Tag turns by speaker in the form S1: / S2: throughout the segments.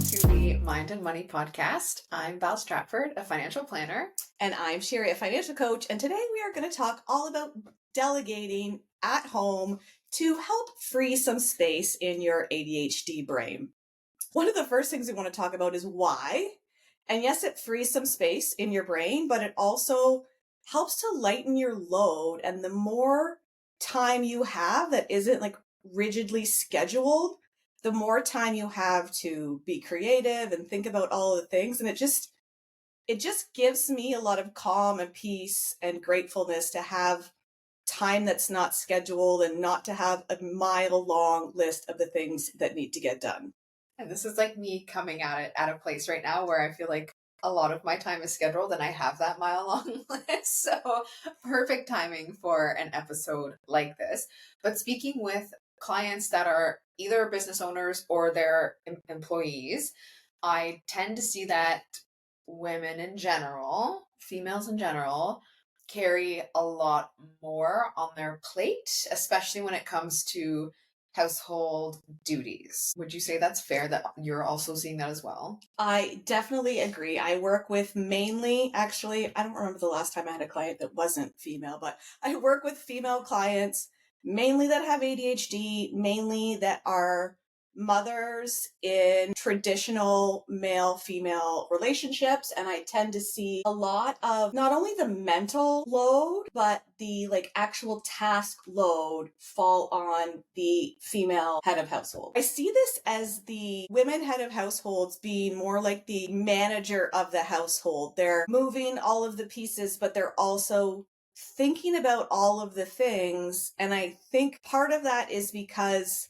S1: to the Mind and Money podcast. I'm Val Stratford, a financial planner.
S2: And I'm Sherry, a financial coach. And today we are going to talk all about delegating at home to help free some space in your ADHD brain. One of the first things we want to talk about is why. And yes, it frees some space in your brain, but it also helps to lighten your load. And the more time you have that isn't like rigidly scheduled, the more time you have to be creative and think about all the things. And it just gives me a lot of calm and peace and gratefulness to have time that's not scheduled and not to have a mile-long list of the things that need to get done.
S1: And this is like me coming at it at a place right now where I feel like a lot of my time is scheduled and I have that mile-long list. So perfect timing for an episode like this. But speaking with clients that are either business owners or their employees, I tend to see that women in general, females in general, carry a lot more on their plate, especially when it comes to household duties. Would you say that's fair, that you're also seeing that as well?
S2: I definitely agree. I work with actually, I don't remember the last time I had a client that wasn't female, but I work with female clients mainly that have ADHD, mainly that are mothers in traditional male-female relationships. And I tend to see a lot of not only the mental load, but the actual task load fall on the female head of household. I see this as the women head of households being more like the manager of the household. They're moving all of the pieces, but they're also thinking about all of the things. And I think part of that is because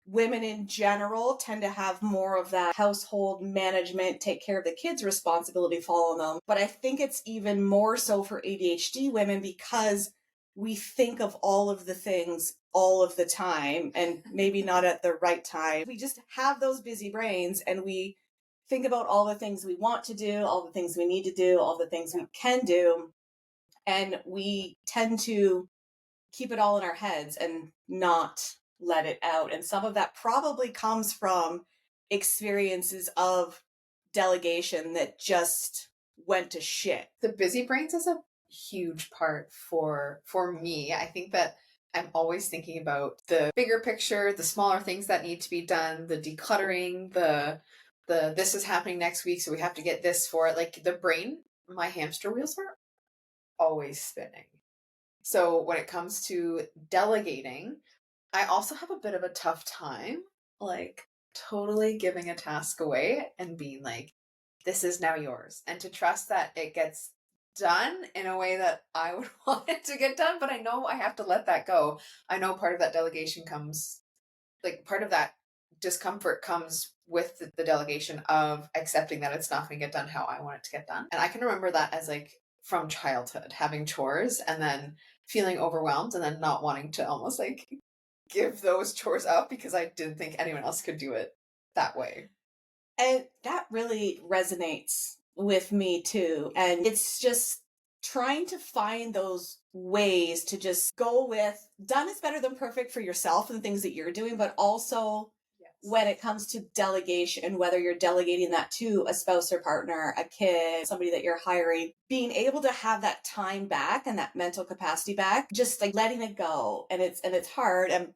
S2: women in general tend to have more of that household management, take care of the kids responsibility fall on them. But I think it's even more so for ADHD women because we think of all of the things all of the time and maybe not at the right time. We just have those busy brains and we think about all the things we want to do, all the things we need to do, all the things we can do. And we tend to keep it all in our heads and not let it out. And some of that probably comes from experiences of delegation that just went to shit.
S1: The busy brains is a huge part for me. I think that I'm always thinking about the bigger picture, the smaller things that need to be done, the decluttering, the this is happening next week, so we have to get this for it. Like the brain, my hamster wheels are always spinning. So when it comes to delegating, I also have a bit of a tough time, like totally giving a task away and being like, this is now yours. And to trust that it gets done in a way that I would want it to get done. But I know I have to let that go. I know part of that delegation comes, like part of that discomfort comes with the delegation of accepting that it's not going to get done how I want it to get done. And I can remember that as like from childhood, having chores and then feeling overwhelmed and then not wanting to almost like give those chores up because I didn't think anyone else could do it that way.
S2: And that really resonates with me too. And it's just trying to find those ways to just go with done is better than perfect for yourself and the things that you're doing, but also when it comes to delegation, and whether you're delegating that to a spouse or partner, a kid, somebody that you're hiring, being able to have that time back and that mental capacity back, just like letting it go. And it's hard. And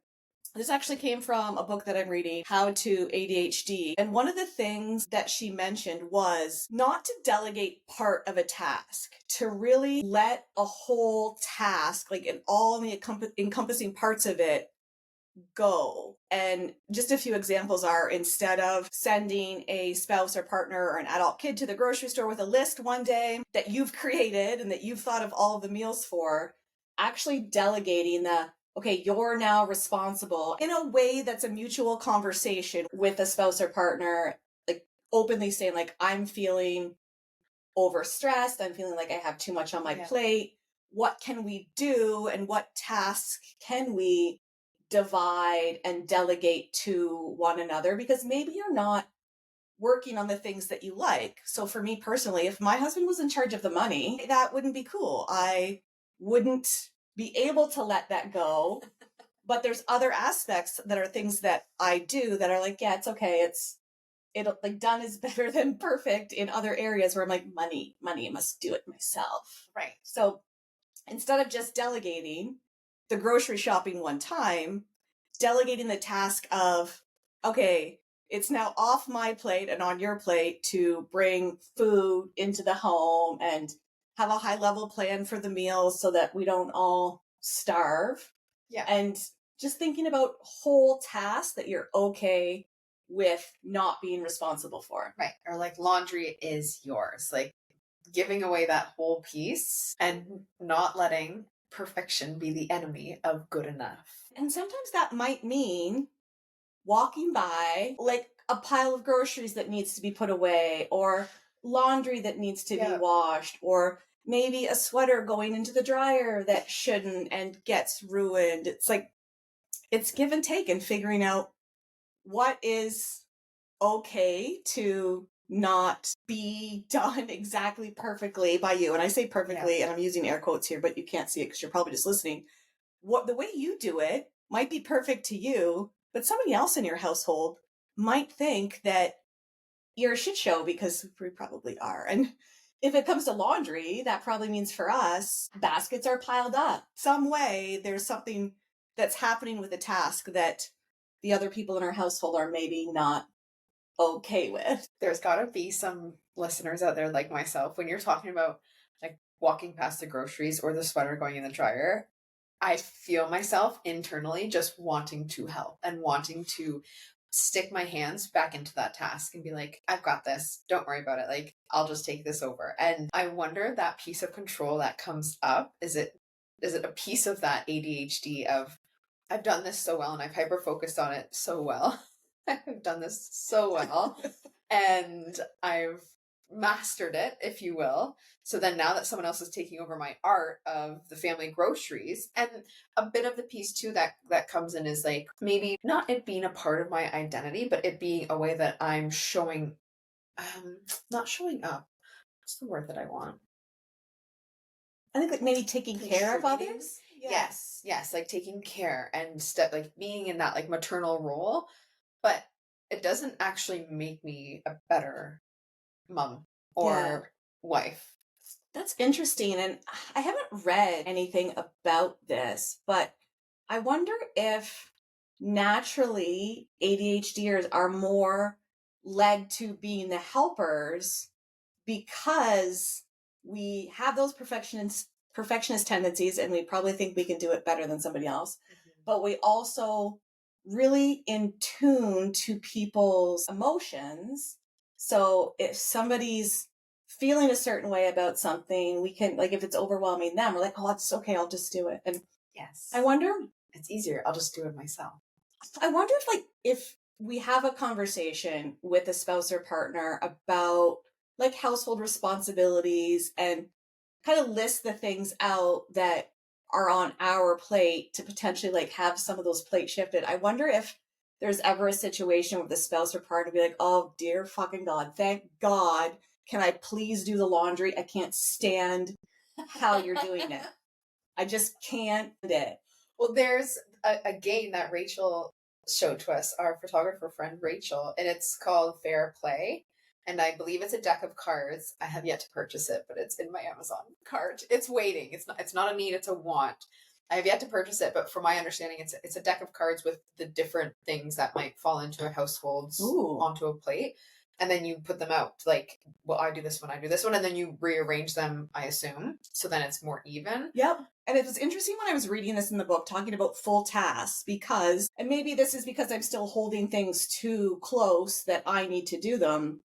S2: this actually came from a book that I'm reading, How to ADHD. And one of the things that she mentioned was not to delegate part of a task, to really let a whole task, like in all the encompassing parts of it, go. And just a few examples are, instead of sending a spouse or partner or an adult kid to the grocery store with a list one day that you've created and that you've thought of all of the meals for, actually delegating okay, you're now responsible in a way that's a mutual conversation with a spouse or partner, like openly saying like, I'm feeling overstressed. I'm feeling like I have too much on my plate. What can we do? And what tasks can we divide and delegate to one another? Because maybe you're not working on the things that you like. So for me personally, if my husband was in charge of the money, that wouldn't be cool. I wouldn't be able to let that go. But there's other aspects that are things that I do that are like, yeah, it's okay. it'll like done is better than perfect in other areas where I'm like, money, I must do it myself.
S1: Right.
S2: So instead of just delegating the grocery shopping one time, delegating the task of, okay, it's now off my plate and on your plate to bring food into the home and have a high level plan for the meals so that we don't all starve.
S1: Yeah.
S2: And just thinking about whole tasks that you're okay with not being responsible for.
S1: Right. Or like laundry is yours. Like giving away that whole piece and not letting perfection be the enemy of good enough.
S2: And sometimes that might mean walking by like a pile of groceries that needs to be put away, or laundry that needs to be washed, or maybe a sweater going into the dryer that shouldn't and gets ruined. It's like, it's give and take and figuring out what is okay to not be done exactly perfectly by you. And I say perfectly, and I'm using air quotes here, but you can't see it because you're probably just listening. What the way you do it might be perfect to you, but somebody else in your household might think that you're a shit show, because we probably are. And if it comes to laundry, that probably means for us, baskets are piled up. Some way there's something that's happening with the task that the other people in our household are maybe not okay with.
S1: There's got to be some listeners out there like myself, when you're talking about like walking past the groceries or the sweater going in the dryer, I feel myself internally just wanting to help and wanting to stick my hands back into that task and be like, I've got this. Don't worry about it. Like, I'll just take this over. And I wonder, that piece of control that comes up, is it a piece of that ADHD of, I've done this so well and I've hyper focused on it so well. I've done this so well and I've mastered it, if you will. So then now that someone else is taking over my art of the family groceries, and a bit of the piece too that comes in is like, maybe not it being a part of my identity, but it being a way that I'm showing, not showing up. What's the word that I want?
S2: I think like maybe taking care of others.
S1: Yeah. Yes, like taking care and like being in that like maternal role, but it doesn't actually make me a better mom or wife.
S2: That's interesting. And I haven't read anything about this, but I wonder if naturally ADHDers are more led to being the helpers because we have those perfectionist tendencies, and we probably think we can do it better than somebody else. But we also really in tune to people's emotions. So if somebody's feeling a certain way about something, we can, like, if it's overwhelming them, we're like, oh, it's okay, I'll just do it. And
S1: yes,
S2: I wonder,
S1: it's easier, I'll just do it myself.
S2: I wonder if we have a conversation with a spouse or partner about like household responsibilities and kind of list the things out that are on our plate to potentially like have some of those plates shifted. I wonder if there's ever a situation with the spouse or partner be like, oh dear fucking God, thank God, can I please do the laundry? I can't stand how you're doing it. I just can't do it.
S1: Well, there's a game that Rachel showed to us, our photographer friend Rachel, and it's called Fair Play. And I believe it's a deck of cards. I have yet to purchase it, but it's in my Amazon cart. It's waiting. It's not a need, it's a want. I have yet to purchase it, but from my understanding, it's a deck of cards with the different things that might fall into a household's onto a plate. And then you put them out, like, well, I do this one, and then you rearrange them, I assume. So then it's more even.
S2: Yep. And it was interesting when I was reading this in the book, talking about full tasks, because, and maybe this is because I'm still holding things too close that I need to do them,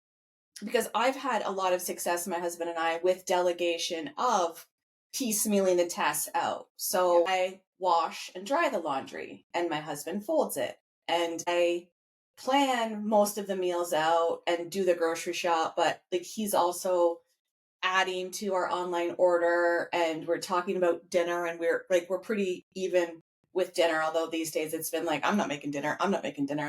S2: because I've had a lot of success, my husband and I, with delegation of piecemealing the tasks out. So I wash and dry the laundry and my husband folds it. And I plan most of the meals out and do the grocery shop, but like he's also adding to our online order, and we're talking about dinner, and we're pretty even with dinner, although these days it's been like, I'm not making dinner,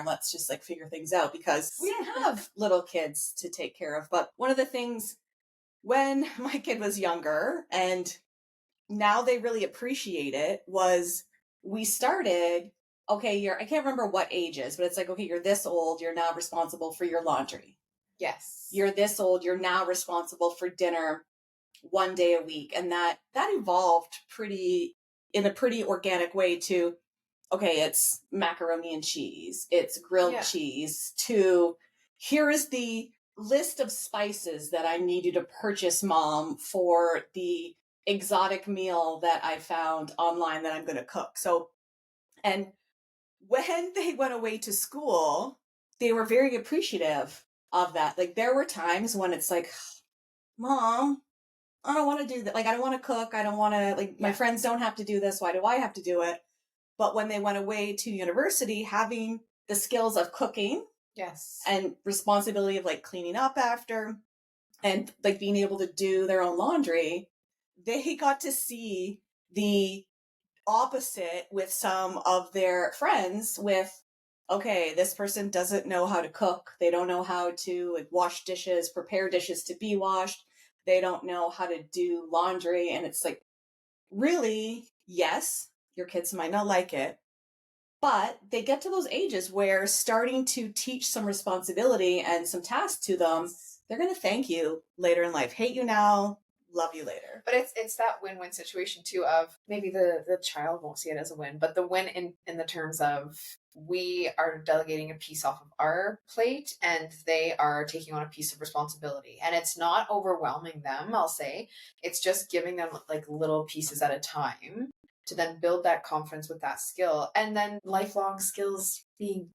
S2: let's just like figure things out, because we don't have little kids to take care of. But one of the things when my kid was younger, and now they really appreciate it, was we started okay, I can't remember what ages, but it's like, okay, you're this old, you're now responsible for your laundry.
S1: Yes.
S2: You're this old, you're now responsible for dinner one day a week. And that evolved pretty in a pretty organic way to, okay, it's macaroni and cheese, it's grilled
S1: Yeah.
S2: cheese, to here is the list of spices that I need you to purchase, mom, for the exotic meal that I found online that I'm going to cook. So, and when they went away to school, they were very appreciative of that. Like there were times when it's like, mom, I don't want to do that. Like, I don't want to cook. I don't want to, like, my
S1: Yeah.
S2: friends don't have to do this. Why do I have to do it? But when they went away to university, having the skills of cooking
S1: Yes.
S2: and responsibility of like cleaning up after and like being able to do their own laundry, they got to see the opposite with some of their friends with, okay, this person doesn't know how to cook, they don't know how to like wash dishes, prepare dishes to be washed, they don't know how to do laundry. And it's like, really, yes, your kids might not like it, but they get to those ages where starting to teach some responsibility and some tasks to them,
S1: Yes.
S2: they're going to thank you later in life. Hate you now, love you later.
S1: But it's that win-win situation too, of maybe the child won't see it as a win, but the win in the terms of we are delegating a piece off of our plate and they are taking on a piece of responsibility. And it's not overwhelming them, I'll say. It's just giving them like little pieces at a time to then build that confidence with that skill, and then lifelong skills being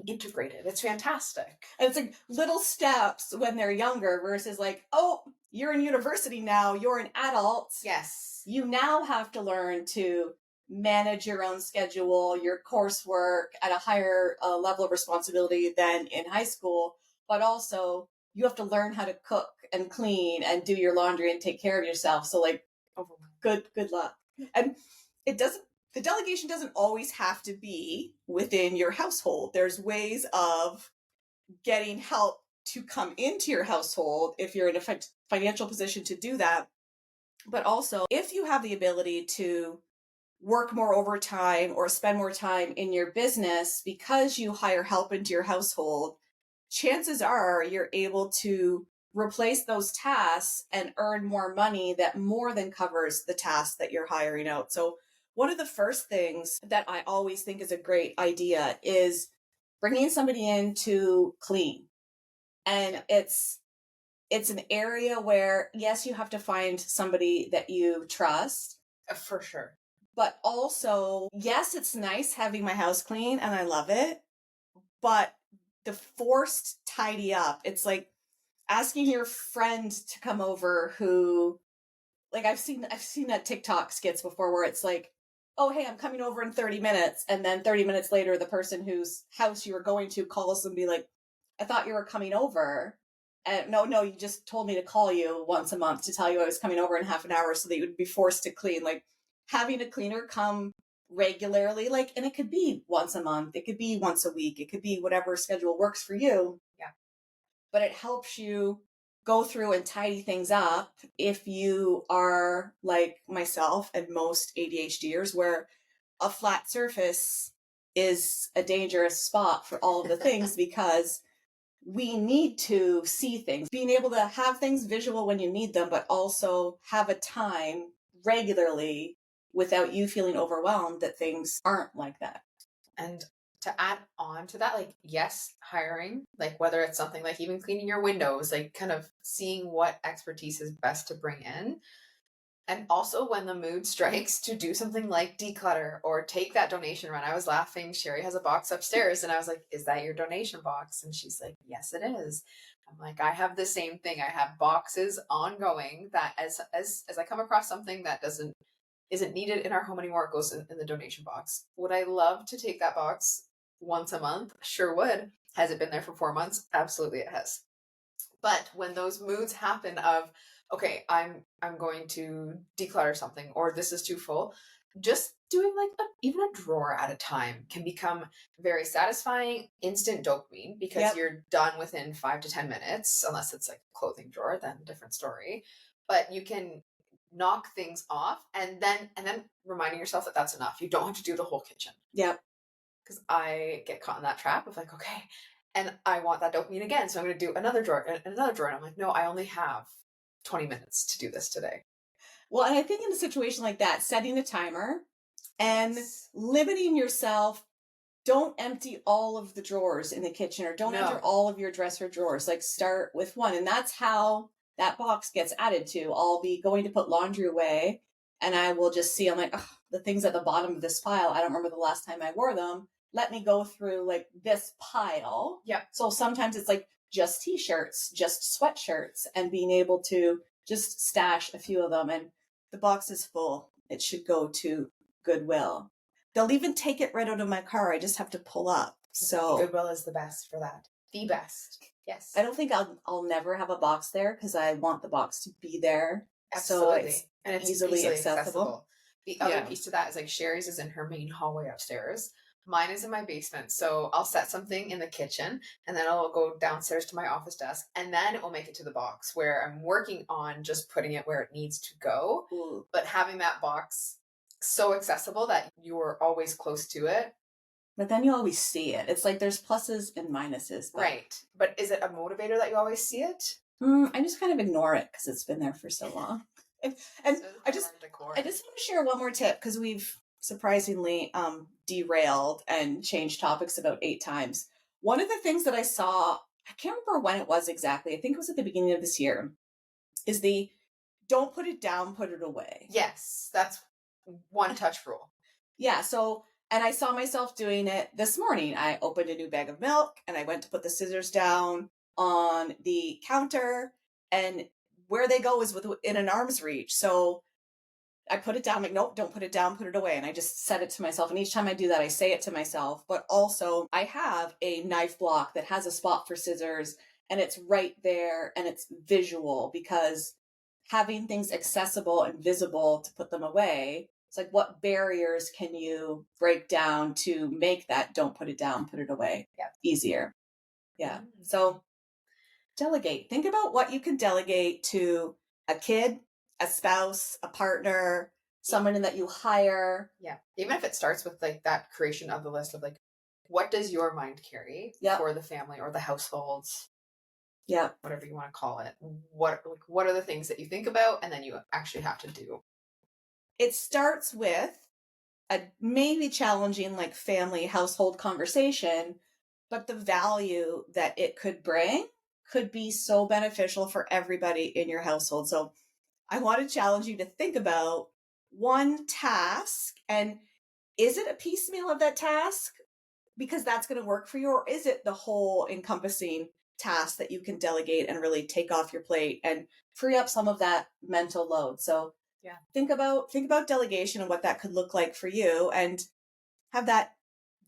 S1: integrated. It's fantastic.
S2: And it's like little steps when they're younger versus like, oh, you're in university now, you're an adult.
S1: Yes.
S2: You now have to learn to manage your own schedule, your coursework at a higher level of responsibility than in high school. But also, you have to learn how to cook and clean and do your laundry and take care of yourself. So, like, good luck. And it doesn't. The delegation doesn't always have to be within your household. There's ways of getting help to come into your household if you're in a financial position to do that. But also, if you have the ability to work more overtime or spend more time in your business because you hire help into your household, chances are you're able to replace those tasks and earn more money that more than covers the tasks that you're hiring out. So, one of the first things that I always think is a great idea is bringing somebody in to clean. And it's an area where, yes, you have to find somebody that you trust.
S1: For sure.
S2: But also, yes, it's nice having my house clean and I love it. But the forced tidy up, it's like asking your friend to come over who, like, I've seen that TikTok skits before where it's like, oh, hey, I'm coming over in 30 minutes. And then 30 minutes later, the person whose house you were going to calls and be like, I thought you were coming over. And no, you just told me to call you once a month to tell you I was coming over in half an hour so that you would be forced to clean. Like having a cleaner come regularly, like, and it could be once a month, it could be once a week, it could be whatever schedule works for you.
S1: Yeah.
S2: But it helps you go through and tidy things up if you are like myself and most ADHDers, where a flat surface is a dangerous spot for all of the things because we need to see things, being able to have things visual when you need them, but also have a time regularly without you feeling overwhelmed that things aren't like that.
S1: And to add on to that, like, yes, hiring, like whether it's something like even cleaning your windows, like kind of seeing what expertise is best to bring in. And also when the mood strikes to do something like declutter or take that donation run. I was laughing. Sherry has a box upstairs and I was like, is that your donation box? And she's like, yes, it is. I'm like, I have the same thing. I have boxes ongoing that as I come across something that isn't needed in our home anymore, it goes in the donation box. Would I love to take that box once a month? Sure would. Has it been there for 4 months? Absolutely it has. But when those moods happen of, okay, I'm going to declutter something or this is too full, just doing like even a drawer at a time can become very satisfying, instant dopamine because
S2: Yep.
S1: you're done within 5 to 10 minutes, unless it's like a clothing drawer, then different story. But you can knock things off and then reminding yourself that that's enough. You don't have to do the whole kitchen.
S2: Yep.
S1: because I get caught in that trap of like, okay, and I want that dopamine again. So I'm going to do another drawer and another drawer. And I'm like, no, I only have 20 minutes to do this today.
S2: Well, and I think in a situation like that, setting a timer and
S1: Yes.
S2: limiting yourself, don't empty all of the drawers in the kitchen or don't enter all of your dresser drawers. Like start with one. And that's how that box gets added to. I'll be going to put laundry away and I will just see, I'm like, oh, the things at the bottom of this pile, I don't remember the last time I wore them. Let me go through like this pile.
S1: Yeah.
S2: So sometimes it's like just t-shirts, just sweatshirts, and being able to just stash a few of them. And the box is full. It should go to Goodwill. They'll even take it right out of my car. I just have to pull up. So
S1: Goodwill is the best for that. The best. Yes.
S2: I don't think I'll never have a box there because I want the box to be there.
S1: Absolutely.
S2: So
S1: and it's
S2: easily accessible.
S1: The other piece to that is like Sherry's is in her main hallway upstairs. Mine is in my basement. So I'll set something in the kitchen and then I'll go downstairs to my office desk and then it will make it to the box where I'm working on just putting it where it needs to go.
S2: Ooh.
S1: But having that box so accessible that you're always close to it.
S2: But then you always see it. It's like there's pluses and minuses.
S1: Right. But is it a motivator that you always see it?
S2: I just kind of ignore it because it's been there for so long. And I just want to share one more tip because we've surprisingly derailed and changed topics about 8 times. One of the things that I saw, I can't remember when it was exactly, I think it was at the beginning of this year, is the don't put it down, put it away.
S1: Yes, that's one touch rule.
S2: Yeah, so, and I saw myself doing it this morning. I opened a new bag of milk and I went to put the scissors down on the counter and where they go is within an arm's reach. So I put it down, like, nope, don't put it down, put it away. And I just said it to myself. And each time I do that, I say it to myself. But also I have a knife block that has a spot for scissors and it's right there and it's visual because having things accessible and visible to put them away, it's like, what barriers can you break down to make that don't put it down, put it away easier? Yeah. So delegate. Think about what you can delegate to a kid, a spouse, a partner, someone that you hire.
S1: Yeah. Even if it starts with like that creation of the list of like, what does your mind carry for the family or the households?
S2: Yeah.
S1: Whatever you want to call it. What are the things that you think about and then you actually have to do?
S2: It starts with a maybe challenging like family household conversation, but the value that it could bring could be so beneficial for everybody in your household. So I want to challenge you to think about one task and is it a piecemeal of that task because that's going to work for you, or is it the whole encompassing task that you can delegate and really take off your plate and free up some of that mental load? So think about delegation and what that could look like for you and have that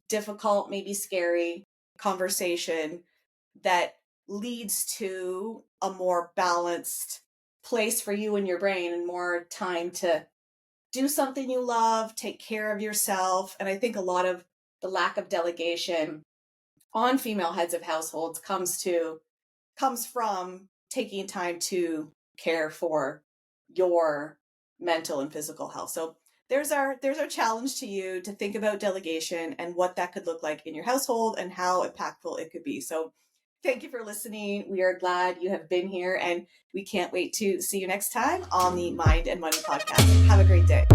S2: difficult, maybe scary conversation that leads to a more balanced place for you in your brain and more time to do something you love, take care of yourself. And I think a lot of the lack of delegation on female heads of households comes from taking time to care for your mental and physical health. So there's our challenge to you to think about delegation and what that could look like in your household and how impactful it could be. So thank you for listening. We are glad you have been here and we can't wait to see you next time on the Mind and Money podcast. Have a great day.